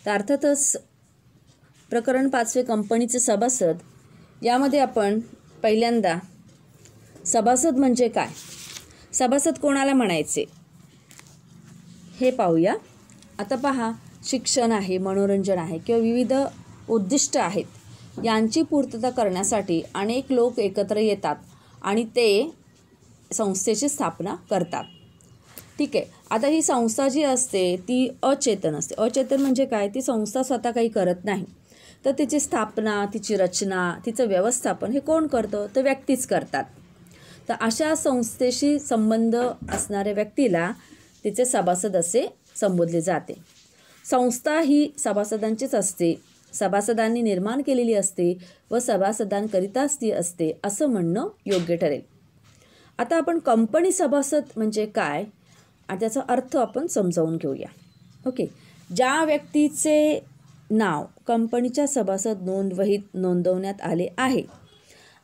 तर अर्थातच प्रकरण 5 कंपनीचे सभासद, यामध्ये आपण पहिल्यांदा सभासद म्हणजे काय, सभासद कोणाला म्हणायचे हे पाहूया. आता पहा, शिक्षण आहे, मनोरंजन आहे किंवा विविध उद्दिष्ट आहेत, यांची पूर्तता करण्यासाठी अनेक लोक एकत्र येतात आणि ते संस्थेची स्थापना करतात. ठीक आहे. आता ही संस्था जी असते ती अचेतन असते. अचेतन म्हणजे काय, ती संस्था स्वतः काही करत नाही, तर तिची स्थापना, तिची रचना, तिचं व्यवस्थापन हे कोण करतं, तर व्यक्तीच करतात. तर अशा संस्थेशी संबंध असणाऱ्या व्यक्तीला तिचे सभासद असे संबोधले जाते. संस्था ही सभासदांचीच असते, सभासदांनी निर्माण केलेली असते व सभासदांकरिताच ती असते असं म्हणणं योग्य ठरेल. आता आपण कंपनी सभासद म्हणजे काय आणि त्याचा अर्थ आपण समजावून घेऊया. ओके. ज्या व्यक्तीचे नाव कंपनीच्या सभासद नोंदवहीत नोंदवण्यात आले आहे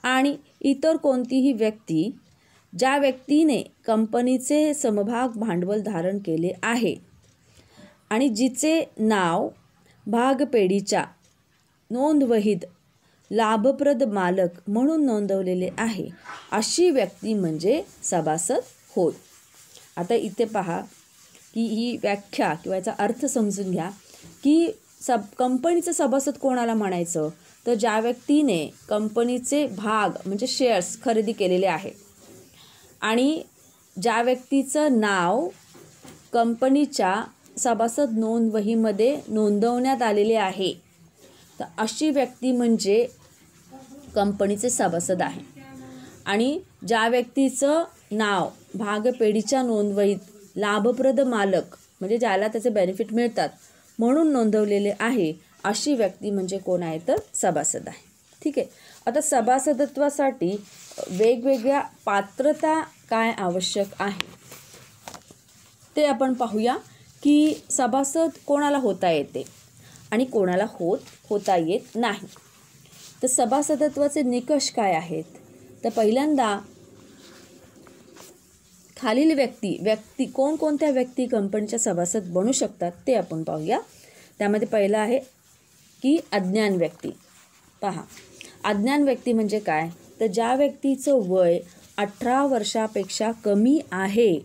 आणि इतर कोणतीही व्यक्ती ज्या व्यक्तीने कंपनीचे समभाग भांडवल धारण केले आहे आणि जिचे नाव भागपेढीच्या नोंदवहीत लाभप्रद मालक म्हणून नोंदवलेले आहे, अशी व्यक्ती म्हणजे सभासद होय. आता इथे पहा की ही व्याख्या किंवा याचा अर्थ समजून घ्या की कंपनीचं सभासद कोणाला म्हणायचं, तर ज्या व्यक्तीने कंपनीचे भाग म्हणजे शेअर्स खरेदी केलेले आहे आणि ज्या व्यक्तीचं नाव कंपनीच्या सभासद नोंदवहीमध्ये नोंदवण्यात आलेले आहे, तर अशी व्यक्ती म्हणजे कंपनीचे सभासद आहे. आणि ज्या व्यक्तीचं नाव भागपेढीच्या नोंदवहीत लाभप्रद मालक म्हणजे ज्याला त्याचे बेनिफिट मिळतात म्हणून नोंदवलेले आहे, अशी व्यक्ती म्हणजे कोण आहे, तर सभासद आहे. ठीक आहे. आता सभासदत्वासाठी वेगवेगळ्या पात्रता काय आवश्यक आहे ते आपण पाहूया की सभासद कोणाला होता येते आणि कोणाला होता येत नाही. तर सभासदत्वाचे निकष काय आहेत, तर पहिल्यांदा खालील व्यक्ती कोणकोणत्या व्यक्ती कंपनीच्या सभासद बनू शकतात ते आपण पाहूया. त्यामध्ये पहिलं आहे की अज्ञान व्यक्ती. पहा, अज्ञान व्यक्ती म्हणजे काय, तर ज्या व्यक्तीचं वय 18 वर्षापेक्षा कमी आहे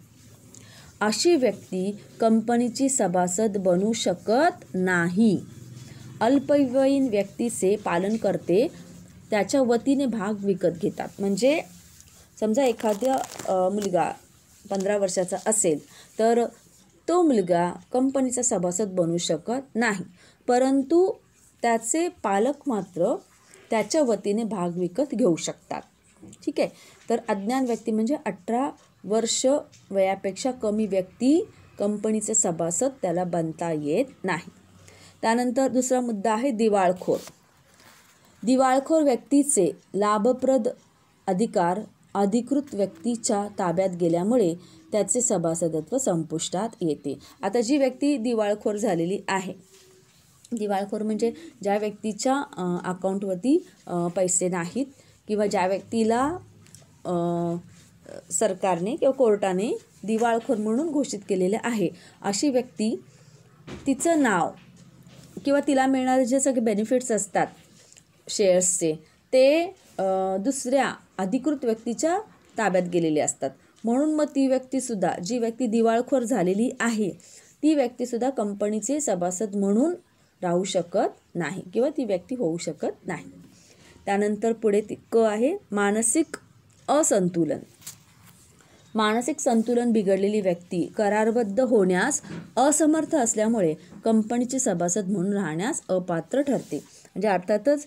अशी व्यक्ती कंपनीची सभासद बनू शकत नाही. अल्पवयीन व्यक्तीचे पालन करते त्याच्या वतीने भाग विकत घेतात. म्हणजे समजा एखादा मुलगा 15 वर्षाचा असेल तर तो मुलगा कंपनीचा सभासद बनू शकत नाही, परंतु त्याचे पालक मात्र त्याच्या वतीने भाग विकत घेऊ शकतात. ठीक आहे. तर अज्ञान व्यक्ती म्हणजे 18 वर्ष वयापेक्षा कमी व्यक्ती कंपनीचे सभासद त्याला बनता येत नाही. त्यानंतर दुसरा मुद्दा आहे दिवाळखोर. दिवाळखोर व्यक्तीचे लाभप्रद अधिकार अधिकृत व्यक्तीच्या ताब्यात गेल्यामुळे त्याचे सभासदत्व संपुष्टात येते. आता जी व्यक्ती दिवाळखोर झालेली आहे, दिवाळखोर म्हणजे ज्या व्यक्तीच्या अकाउंटवरती पैसे नाहीत किंवा ज्या व्यक्तीला सरकारने किंवा कोर्टाने दिवाळखोर म्हणून घोषित केलेले आहे, अशी व्यक्ती तिचं नाव किंवा तिला मिळणारे जे सगळे बेनिफिट्स असतात शेअर्सचे ते दुसऱ्या अधिकृत व्यक्तीच्या ताब्यात गेलेले असतात. म्हणून मग ती व्यक्तीसुद्धा, जी व्यक्ती दिवाळखोर झालेली आहे ती व्यक्तीसुद्धा कंपनीचे सभासद म्हणून राहू शकत नाही किंवा ती व्यक्ती होऊ शकत नाही. त्यानंतर पुढे क आहे मानसिक असंतुलन. मानसिक संतुलन बिघडलेली व्यक्ती करारबद्ध होण्यास असमर्थ असल्यामुळे कंपनीचे सभासद म्हणून राहण्यास अपात्र ठरते. म्हणजे अर्थातच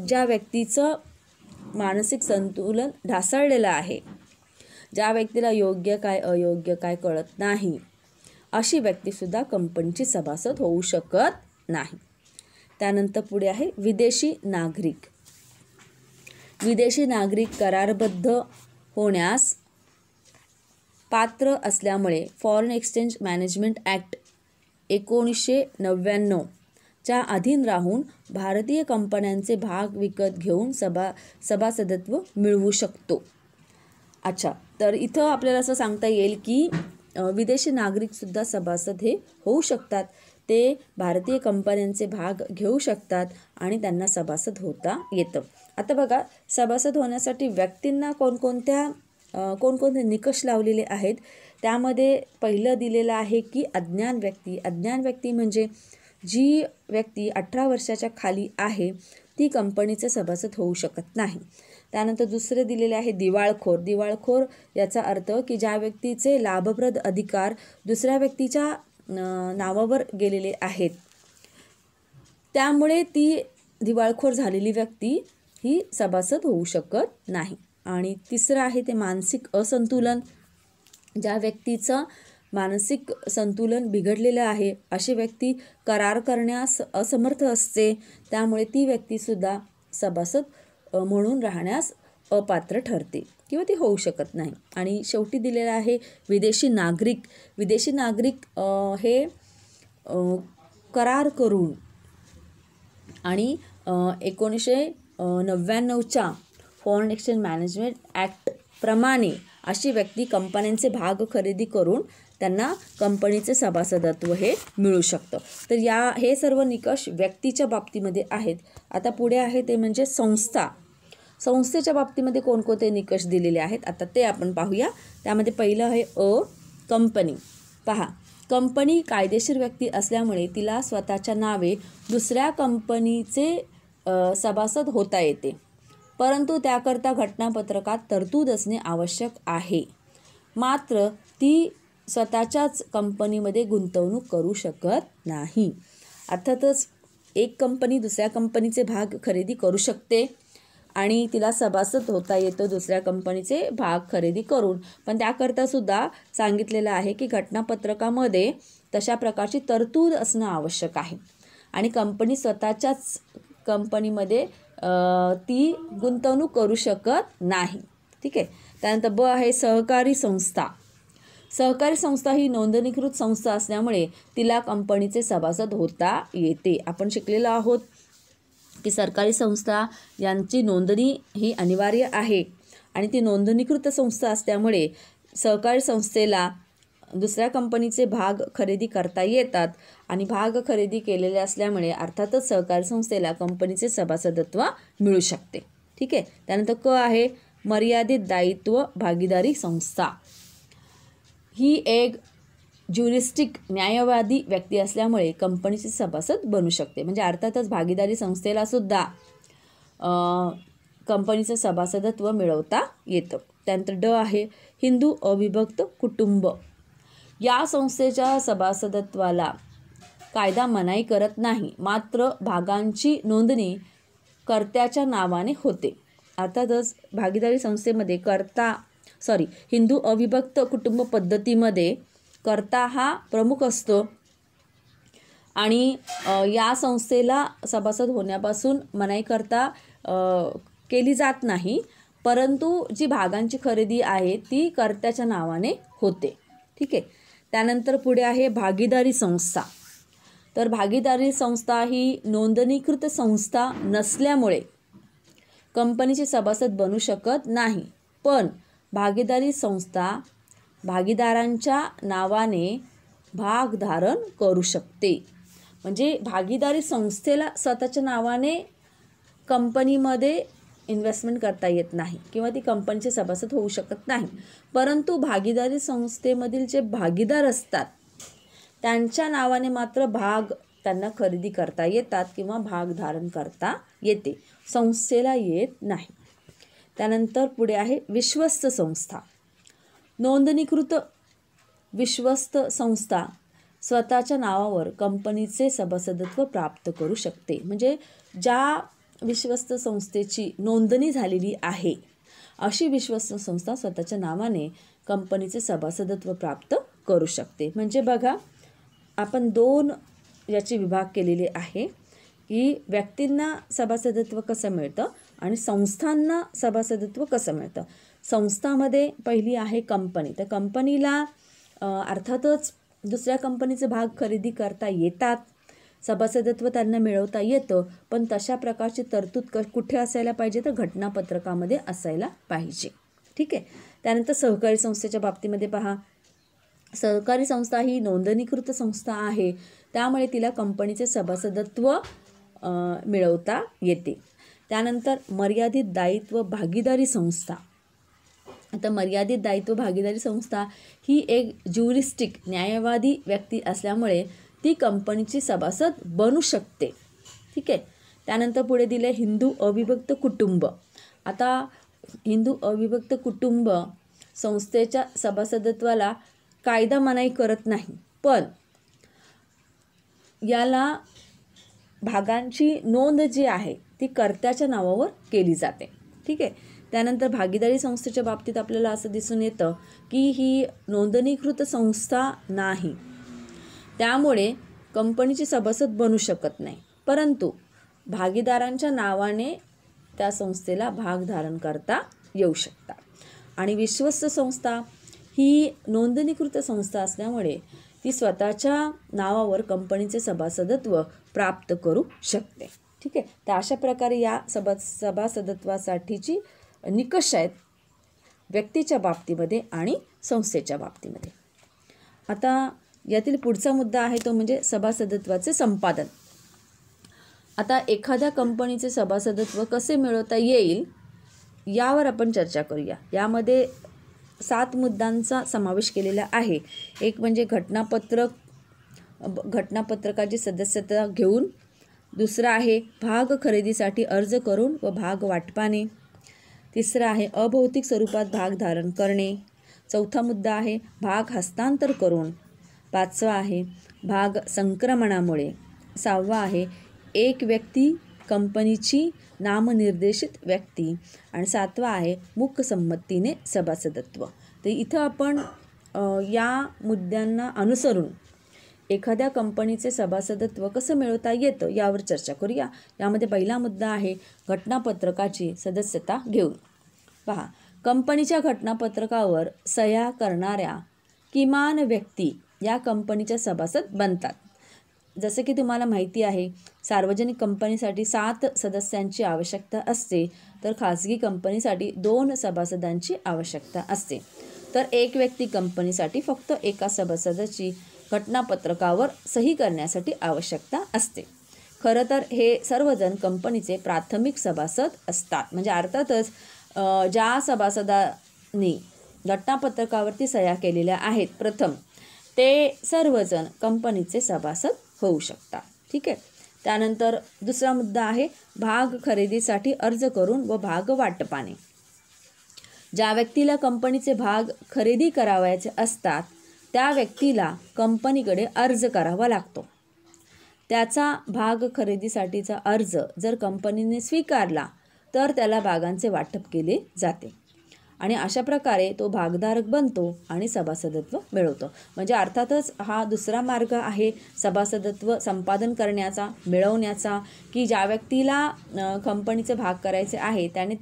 ज्या व्यक्तीचं मानसिक संतुलन ढासळलेलं आहे, ज्या व्यक्तीला योग्य काय अयोग्य काय कळत नाही, अशी व्यक्तीसुद्धा कंपनीची सभासद होऊ शकत नाही. त्यानंतर पुढे आहे विदेशी नागरिक. विदेशी नागरिक करारबद्ध होण्यास पात्र असल्यामुळे फॉरेन एक्सचेंज मॅनेजमेंट ॲक्ट 1999 च्या अधीन राहून भारतीय कंपन्यांचे भाग विकत घेऊन सभासदत्व मिळवू शकतो. अच्छा, तर इथं आपल्याला असं सांगता येईल की विदेशी नागरिकसुद्धा सभासद हे होऊ शकतात. ते भारतीय कंपन्यांचे भाग घेऊ शकतात आणि त्यांना सभासद होता येतं. आता बघा, सभासद होण्यासाठी व्यक्तींना कोणकोणते निकष लावलेले आहेत. त्यामध्ये पहिलं दिलेलं आहे की अज्ञान व्यक्ती. अज्ञान व्यक्ती म्हणजे जी व्यक्ती 18 वर्षाच्या खाली आहे ती कंपनीचे सभासद होऊ शकत नाही. त्यानंतर दुसरे दिलेले आहे दिवाळखोर. दिवाळखोर याचा अर्थ की ज्या व्यक्तीचे लाभप्रद अधिकार दुसऱ्या व्यक्तीच्या नावावर गेलेले आहेत, त्यामुळे ती दिवाळखोर झालेली व्यक्ती ही सभासद होऊ शकत नाही. आणि तिसरं आहे ते मानसिक असंतुलन. ज्या व्यक्तीचं मानसिक संतुलन बिघडलेलं आहे अशी व्यक्ती करार करण्यास असमर्थ असते, त्यामुळे ती व्यक्तीसुद्धा सभासद म्हणून राहण्यास अपात्र ठरते किंवा ती होऊ शकत नाही. आणि शेवटी दिलेलं आहे विदेशी नागरिक. विदेशी नागरिक हे करार करून आणि 1999च्या फॉरेन एक्सचेंज मॅनेजमेंट ॲक्ट प्रमाणे अशी व्यक्ती कंपन्यांचे भाग खरेदी करून त्यांना कंपनीचे सभासदत्व हे मिळू शकतं. तर हे सर्व निकष व्यक्तीच्या बाबतीमध्ये आहेत. आता पुढे आहे ते म्हणजे संस्था. संस्थेच्या बाबतीमध्ये कोणकोणते निकष दिलेले आहेत आता ते आपण पाहूया. त्यामध्ये पहिलं आहे कंपनी. पहा, कंपनी कायदेशीर व्यक्ती असल्यामुळे तिला स्वतःच्या नावे दुसऱ्या कंपनीचे सभासद होता येते, परंतु त्याकरता घटनापत्रकात तरतूद असणे आवश्यक आहे. मात्र ती स्वतःच्याच कंपनीमध्ये गुंतवणूक करू शकत नाही. अर्थातच एक कंपनी दुसऱ्या कंपनीचे भाग खरेदी करू शकते आणि तिला सभासद होता येतं दुसऱ्या कंपनीचे भाग खरेदी करून, पण त्याकरता सुद्धा सांगितलेलं आहे की घटनापत्रकामध्ये तशा प्रकारची तरतूद असणं आवश्यक आहे आणि कंपनी स्वतःच्याच कंपनीमध्ये ती गुंतवणूक करू शकत नाही. ठीक आहे. त्यानंतर ब आहे सहकारी संस्था. सहकारी संस्था ही नोंदणीकृत संस्था असल्यामुळे तिला कंपनीचे सभासद होता येते. आपण शिकलेलो आहोत की सरकारी संस्था यांची नोंदणी ही अनिवार्य आहे आणि ती नोंदणीकृत संस्था असल्यामुळे सहकारी संस्थेला दुसऱ्या कंपनीचे भाग खरेदी करता येतात आणि भाग खरेदी केलेले असल्यामुळे अर्थातच सहकारी संस्थेला कंपनीचे सभासदत्व मिळू शकते. ठीक आहे. त्यानंतर क आहे मर्यादित दायित्व भागीदारी संस्था. ही एक ज्युरिस्टिक न्यायवादी व्यक्ती असल्यामुळे कंपनीचे सभासद बनू शकते. म्हणजे अर्थातच भागीदारी संस्थेला सुद्धा कंपनीचं सभासदत्व मिळवता येतं. त्यानंतर ड आहे हिंदू अविभक्त कुटुंब. या संस्थेच्या सभासदत्वाला कायदा मनाई करत नाही, मात्र भागांची नोंदणी कर्त्याच्या नावाने होते. अर्थातच भागीदारी संस्थेमध्ये हिंदू अविभक्त कुटुंब पद्धतीमध्ये कर्ता हा प्रमुख असतो आणि या संस्थेला सभासद होण्यापासून मनाई करता केली जात नाही, परंतु जी भागांची खरेदी आहे ती कर्त्याच्या नावाने होते. ठीक आहे. त्यानंतर पुढे आहे भागीदारी संस्था. तर भागीदारी संस्था ही नोंदणीकृत संस्था नसल्यामुळे कंपनीचे सभासद बनू शकत नाही, पण भागीदारी संस्था भागीदारांच्या नावाने भाग धारण करू शकते. म्हणजे भागीदारी संस्थेला स्वतःच्या नावाने कंपनीमध्ये इन्व्हेस्टमेंट करता येत नाही किंवा ती कंपनीचे सभासद होऊ शकत नाही, परंतु भागीदारी संस्थेमधील जे भागीदार असतात त्यांच्या नावाने मात्र भाग त्यांना खरेदी करता येतात किंवा भाग धारण करता येते, संस्थेला येत नाही. त्यानंतर पुढे आहे विश्वस्त संस्था. नोंदणीकृत विश्वस्त संस्था स्वतःच्या नावावर कंपनीचे सभासदत्व प्राप्त करू शकते. म्हणजे ज्या विश्वस्त संस्थेची नोंदणी झालेली आहे अशी विश्वस्त संस्था स्वतःच्या नावाने कंपनीचे सभासदत्व प्राप्त करू शकते. म्हणजे बघा, आपण दोन याचे विभाग केलेले आहे की व्यक्तींना सभासदत्व कसं मिळतं आणि संस्थांना सभासदत्व कसं मिळतं. संस्थामध्ये पहिली आहे कंपनी. तर कंपनीला अर्थातच दुसऱ्या कंपनीचे भाग खरेदी करता येतात, सभासदत्व त्यांना मिळवता येतं, पण तशा प्रकारची तरतूद कुठे असायला पाहिजे तर घटनापत्रकामध्ये असायला पाहिजे. ठीक आहे. त्यानंतर सहकारी संस्थेच्या बाबतीमध्ये पहा, सहकारी संस्था ही नोंदणीकृत संस्था आहे, त्यामुळे तिला कंपनीचे सभासदत्व मिळवता येते. त्यानंतर मर्यादित दायित्व भागीदारी संस्था. आता मर्यादित दायित्व भागीदारी संस्था ही एक ज्युरिस्टिक न्यायवादी व्यक्ती असल्यामुळे ती कंपनीची सभासद बनू शकते. ठीक आहे. त्यानंतर पुढे दिले हिंदू अविभक्त कुटुंब. आता हिंदू अविभक्त कुटुंब संस्थेच्या सभासदत्वाला कायदा मनाई करत नाही, पण याला भागांची नोंद जी आहे ती कर्त्याच्या नावावर केली जाते. ठीक आहे. त्यानंतर भागीदारी संस्थेच्या बाबतीत आपल्याला असं दिसून येतं की ही नोंदणीकृत संस्था नाही, त्यामुळे कंपनीची सभासद बनू शकत नाही, परंतु भागीदारांच्या नावाने त्या संस्थेला भाग धारण करता येऊ शकतात. आणि विश्वस्त संस्था ही नोंदणीकृत संस्था असल्यामुळे ती स्वतःच्या नावावर कंपनीचे सभासदत्व प्राप्त करू शकते. ठीक आहे. तर अशा प्रकारे या सभासदत्वासाठीची निकष आहेत व्यक्तीच्या बाबतीमध्ये आणि संस्थेच्या बाबतीमध्ये. आता यातील पुढचा मुद्दा आहे तो म्हणजे सभासदत्वाचे संपादन. आता एखाद्या कंपनीचे सभासदत्व कसे मिळवता येईल यावर आपण चर्चा करूया. यामध्ये 7 मुद्द्यांचा समावेश केलेला आहे. एक म्हणजे घटनापत्रकाची सदस्यता घेऊन. दुसरा आहे भाग खरेदीसाठी अर्ज करून व भाग वाटपाने. तिसरा आहे अभौतिक स्वरूपात भाग धारण करणे. चौथा मुद्दा आहे भाग हस्तांतर करून. 5वा आहे भाग संक्रमणामुळे. 6वा आहे एक व्यक्ती कंपनीची नामनिर्देशित व्यक्ती. आणि 7वा आहे मूकसंमतीने सभासदत्व. तर इथं आपण या मुद्द्यांना अनुसरून एखाद्या कंपनीचे सभासदत्व कसं मिळवता येतं यावर चर्चा करूया. यामध्ये पहिला मुद्दा आहे घटनापत्रकाची सदस्यता घेऊन. पहा, कंपनीच्या घटनापत्रकावर सह्या करणाऱ्या किमान व्यक्ती या कंपनीच्या सभासद बनतात. जसं की तुम्हाला माहिती आहे, सार्वजनिक कंपनीसाठी 7 सदस्यांची आवश्यकता असते, तर खाजगी कंपनीसाठी 2 सभासदांची आवश्यकता असते. तर एक व्यक्ती कंपनीसाठी फक्त एका सभासदाची घटनापत्रकावर सही करण्यासाठी आवश्यकता असते. खरं तर हे सर्वजण कंपनीचे प्राथमिक सभासद असतात. म्हणजे अर्थातच ज्या सभासदांनी घटनापत्रकावरती सह्या केलेल्या आहेत प्रथम, ते सर्वजण कंपनीचे सभासद होऊ शकतात. ठीक आहे. त्यानंतर दुसरा मुद्दा आहे भाग खरेदीसाठी अर्ज करून व भाग वाटपाने. ज्या व्यक्तीला कंपनीचे भाग खरेदी करावयाचे असतात त्या व्यक्तीला कंपनीकडे अर्ज करावा लागतो. त्याचा भाग खरेदीसाठीचा अर्ज जर कंपनीने स्वीकारला तर त्याला भागांचे वाटप केले जाते आणि अशा प्रकारे तो भागधारक बनतो आणि सभासदत्व मिळवतो. म्हणजे अर्थातच हा दुसरा मार्ग आहे सभासदत्व संपादन करण्याचा, मिळवण्याचा, की ज्या व्यक्तीला कंपनीचे भाग करायचे आहे त्याने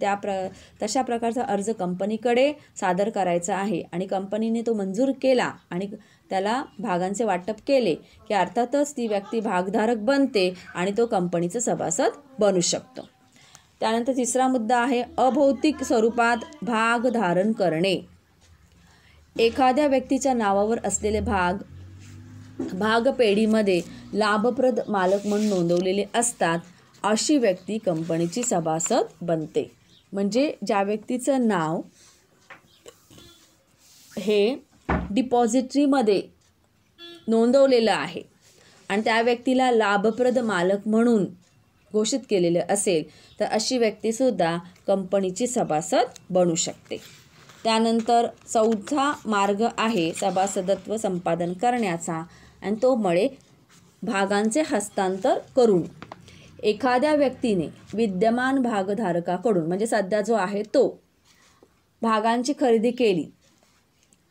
तशा प्रकारचा अर्ज कंपनीकडे सादर करायचा आहे आणि कंपनीने तो मंजूर केला आणि त्याला भागांचे वाटप केले की अर्थातच ती व्यक्ती भागधारक बनते आणि तो कंपनीचा सभासद बनू शकतो. त्यानंतर तिसरा मुद्दा आहे अभौतिक स्वरूपात भाग धारण करणे. एखाद्या व्यक्तीच्या नावावर असलेले भागपेढीमध्ये लाभप्रद मालक म्हणून नोंदवलेले असतात, अशी व्यक्ती कंपनीची सभासद बनते. म्हणजे ज्या व्यक्तीचं नाव हे डिपॉझिटरीमध्ये नोंदवलेलं आहे आणि त्या व्यक्तीला लाभप्रद मालक म्हणून घोषित केलेले असेल तर अशी व्यक्तीसुद्धा कंपनीची सभासद बनू शकते. त्यानंतर चौथा मार्ग आहे सभासदत्व संपादन करण्याचा आणि तो म्हणजे भागांचे हस्तांतर करून. एखाद्या व्यक्तीने विद्यमान भागधारकाकडून म्हणजे सध्या जो आहे तो भागांची खरेदी केली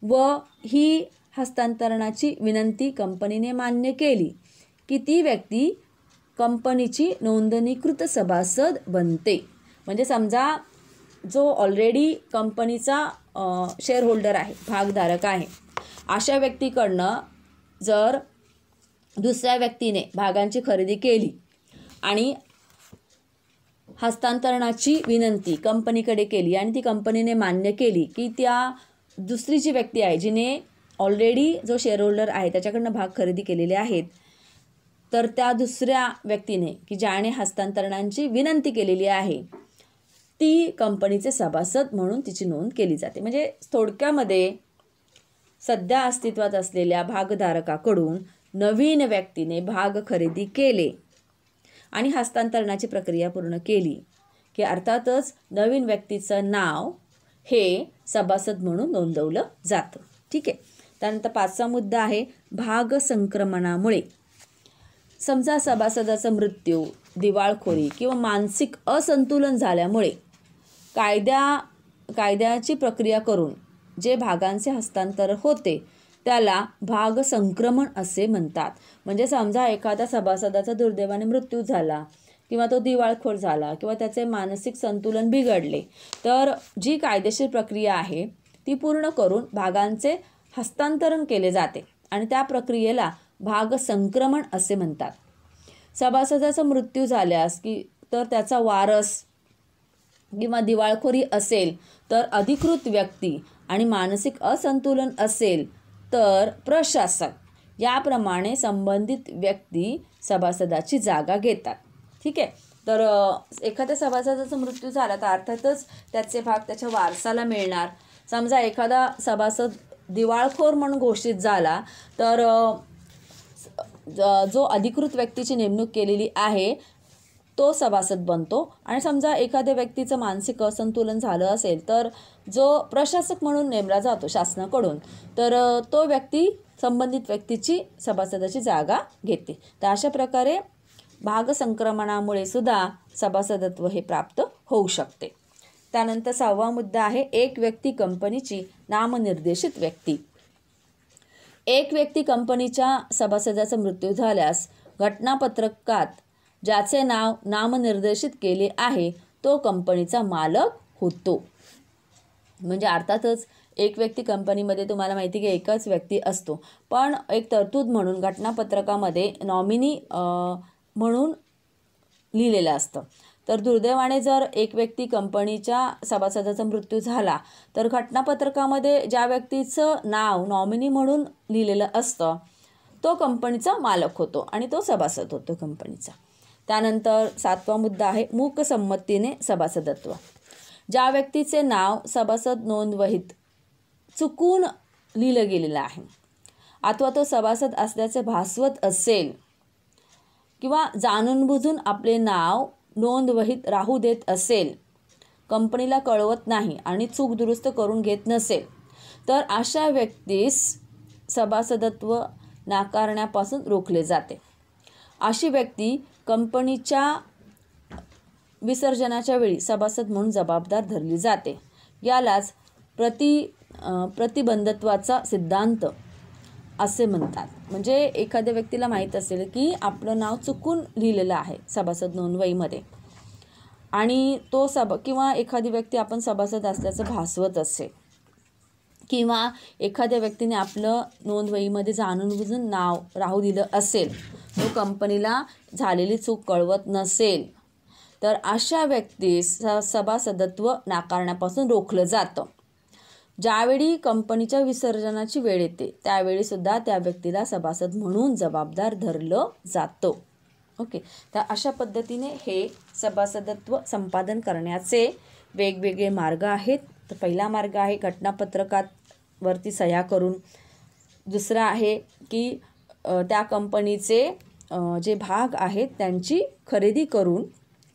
व ही हस्तांतरणाची विनंती कंपनीने मान्य केली की ती व्यक्ती कंपनीची नोंदणीकृत सभासद बनते. म्हणजे समजा जो ऑलरेडी कंपनीचा शेअर होल्डर आहे, भागधारक आहे, अशा व्यक्तीकडनं जर दुसऱ्या व्यक्तीने भागांची खरेदी केली आणि हस्तांतरणाची विनंती कंपनीकडे केली आणि ती कंपनीने मान्य केली की त्या दुसरी जी व्यक्ती आहे जिने ऑलरेडी जो शेअरहोल्डर आहे त्याच्याकडनं भाग खरेदी केलेले आहेत, तर त्या दुसऱ्या व्यक्तीने की ज्याने हस्तांतरणाची विनंती केलेली आहे ती कंपनीचे सभासद म्हणून तिची नोंद केली जाते. म्हणजे थोडक्यामध्ये सध्या अस्तित्वात असलेल्या भागधारकाकडून नवीन व्यक्तीने भाग खरेदी केले आणि हस्तांतरणाची प्रक्रिया पूर्ण केली की अर्थातच नवीन व्यक्तीचं नाव हे सभासद म्हणून नोंदवलं जातं. ठीक आहे. त्यानंतर 5वा मुद्दा आहे भाग संक्रमणामुळे. समजा सभासदाचा मृत्यू, दिवाळखोरी किंवा मानसिक असंतुलन झाल्यामुळे कायद्याची प्रक्रिया करून जे भागांचे हस्तांतरण होते त्याला भाग संक्रमण असे म्हणतात. म्हणजे समजा एखाद्या सभासदाचा दुर्दैवाने मृत्यू झाला किंवा तो दिवाळखोर झाला किंवा त्याचे मानसिक संतुलन बिघडले, तर जी कायदेशीर प्रक्रिया आहे ती पूर्ण करून भागांचे हस्तांतरण केले जाते आणि त्या प्रक्रियेला भाग संक्रमण असे म्हणतात. सभासदाचा मृत्यू झाल्यास तर त्याचा वारस किंवा दिवाळखोरी असेल तर अधिकृत व्यक्ती आणि मानसिक असंतुलन असेल तर प्रशासक, याप्रमाणे संबंधित व्यक्ती सभासदाची जागा घेतात. ठीक आहे. तर एखाद्या सभासदाचा मृत्यू झाला तर अर्थातच त्याचे भाग त्याच्या वारसाला मिळणार. समजा एखादा सभासद दिवाळखोर म्हणून घोषित झाला तर जो अधिकृत व्यक्तीची नेमणूक केलेली आहे तो सभासद बनतो. आणि समजा एखाद्या व्यक्तीचं मानसिक असंतुलन झालं असेल तर जो प्रशासक म्हणून नेमला जातो शासनाकडून, तर तो व्यक्ती संबंधित व्यक्तीची सभासदाची जागा घेते. तर अशा प्रकारे भाग संक्रमणामुळे सुद्धा सभासदत्व हे प्राप्त होऊ शकते. त्यानंतर 6वा मुद्दा आहे एक व्यक्ती कंपनीची नामनिर्देशित व्यक्ती. एक व्यक्ती कंपनीच्या सभासदाचा मृत्यू झाल्यास घटनापत्रकात ज्याचे नाव नामनिर्देशित केले आहे तो कंपनीचा मालक होतो. म्हणजे अर्थातच एक व्यक्ती कंपनीमध्ये तुम्हाला माहिती की एकच व्यक्ती असतो, पण एक तरतूद म्हणून घटनापत्रकामध्ये नॉमिनी म्हणून लिहिलेलं असतं. तर दुर्दैवाने जर एक व्यक्ती कंपनीच्या सभासदाचा मृत्यू झाला तर घटनापत्रकामध्ये ज्या व्यक्तीचं नाव नॉमिनी म्हणून लिहिलेलं असतं तो कंपनीचा मालक होतो आणि तो सभासद होतो कंपनीचा. त्यानंतर 7वा मुद्दा आहे मूकसंमतीने सभासदत्व. ज्या व्यक्तीचे नाव सभासद नोंदवहीत चुकून लिहिलं गेलेलं आहे अथवा तो सभासद असल्याचे भासवत असेल किंवा जाणून बुजून आपले नाव नोंदवहीत राहू देत असेल, कंपनीला कळवत नाही आणि चूक दुरुस्त करून घेत नसेल, तर अशा व्यक्तीस सभासदत्व नाकारण्यापासून रोखले जाते. अशी व्यक्ती कंपनीच्या विसर्जनाच्या वेळी सभासद म्हणून जबाबदार धरली जाते. यालाच प्रतिबंधत्वाचा सिद्धांत असे म्हणतात. म्हणजे एखाद्या व्यक्तीला माहीत असेल की आपलं नाव चुकून लिहिलेलं आहे सभासद नोंदवहीमध्ये आणि तो किंवा एखादी व्यक्ती आपण सभासद असल्याचं भासवत असेल किंवा एखाद्या व्यक्तीने आपलं नोंदवहीमध्ये जाणून बुजून नाव राहू दिलं असेल, तो कंपनीला झालेली चूक कळवत नसेल, तर अशा व्यक्तीस सभासदत्व नाकारण्यापासून रोखलं जातं. ज्यावेळी कंपनीच्या विसर्जनाची वेळ येते त्यावेळी सुद्धा त्या व्यक्तीला सभासद म्हणून जबाबदार धरलं जातं. ओके. तर अशा पद्धतीने हे सभासदत्व संपादन करण्याचे वेगवेगळे मार्ग आहेत. तर पहिला मार्ग आहे घटनापत्रकावरती सह्या करून. दुसरा आहे की त्या कंपनीचे जे भाग आहेत त्यांची खरेदी करून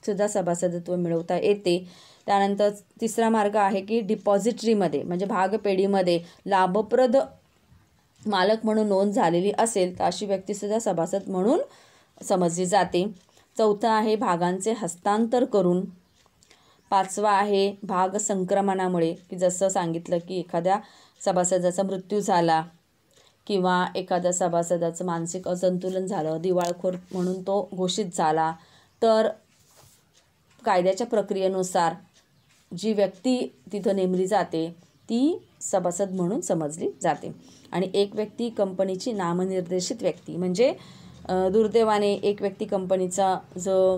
सुद्धा सभासदत्व मिळवता येते. त्यानंतर तिसरा मार्ग आहे की डिपॉझिटरीमध्ये म्हणजे भागपेढीमध्ये लाभप्रद मालक म्हणून नोंद झालेली असेल तर अशी व्यक्तीसुद्धा सभासद म्हणून समजली जाते. चौथा आहे भागांचे हस्तांतर करून. 5वा आहे भाग संक्रमणामुळे, की जसं सांगितलं की एखाद्या सभासदाचा मृत्यू झाला किंवा एखाद्या सभासदाचं मानसिक असंतुलन झालं, दिवाळखोर म्हणून तो घोषित झाला, तर कायद्याच्या प्रक्रियेनुसार जी व्यक्ती तिथं नेमली जाते ती सभासद म्हणून समजली जाते. आणि एक व्यक्ती कंपनीची नामनिर्देशित व्यक्ती म्हणजे दुर्दैवाने एक व्यक्ती कंपनीचा जो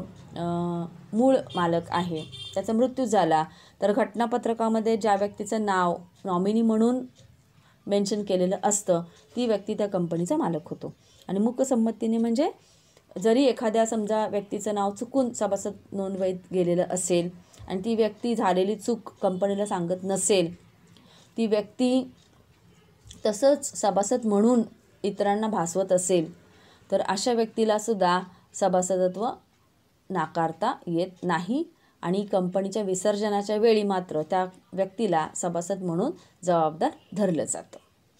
मूळ मालक आहे त्याचा मृत्यू झाला तर घटनापत्रकामध्ये ज्या व्यक्तीचं नाव नॉमिनी म्हणून मेन्शन केलेलं असतं ती व्यक्ती त्या कंपनीचा मालक होतो. आणि मूकसंमतीने म्हणजे जरी एखाद्या समजा व्यक्तीचं नाव चुकून सभासद नोंदवहीत गेलेलं असेल आणि ती व्यक्ती झालेली चूक कंपनीला सांगत नसेल, ती व्यक्ती तसंच सभासद म्हणून इतरांना भासवत असेल, तर अशा व्यक्तीला सुद्धा सभासदत्व नाकारता येत नाही आणि कंपनीच्या विसर्जनाच्या वेळी मात्र त्या व्यक्तीला सभासद म्हणून जबाबदार धरलं जातं.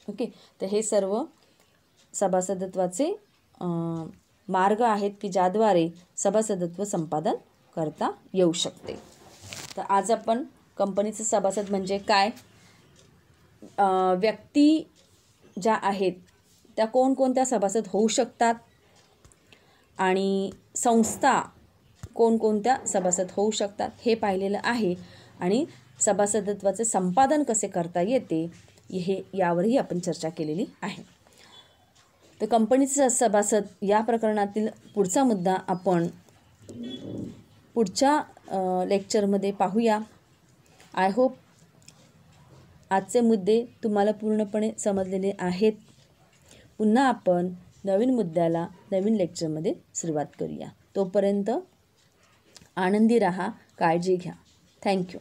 ओके, तर हे सर्व सभासदत्वाचे मार्ग आहेत की ज्याद्वारे सभासदत्व संपादन करता येऊ शकते. तर आज आपण कंपनीचे सभासद म्हणजे काय, व्यक्ती ज्या आहेत त्या कोणकोणत्या सभासद होऊ शकतात आणि संस्था कोणकोणत्या सभासद होऊ शकतात हे पाहिलेलं आहे. आणि सभासदत्वाचे संपादन कसे करता येते हे यावरही आपण चर्चा केलेली आहे. तर कंपनीचे सभासद या प्रकरणातील पुढचा मुद्दा आपण पुढच्या लेक्चरमध्ये पाहूया. आय होप आजचे मुद्दे तुम्हाला पूर्णपणे समजलेले आहेत. पुन्हा आपण नवीन मुद्द्याला नवीन लेक्चरमध्ये सुरुवात करूया. तोपर्यंत आनंदी राहा, काळजी घ्या. थँक्यू.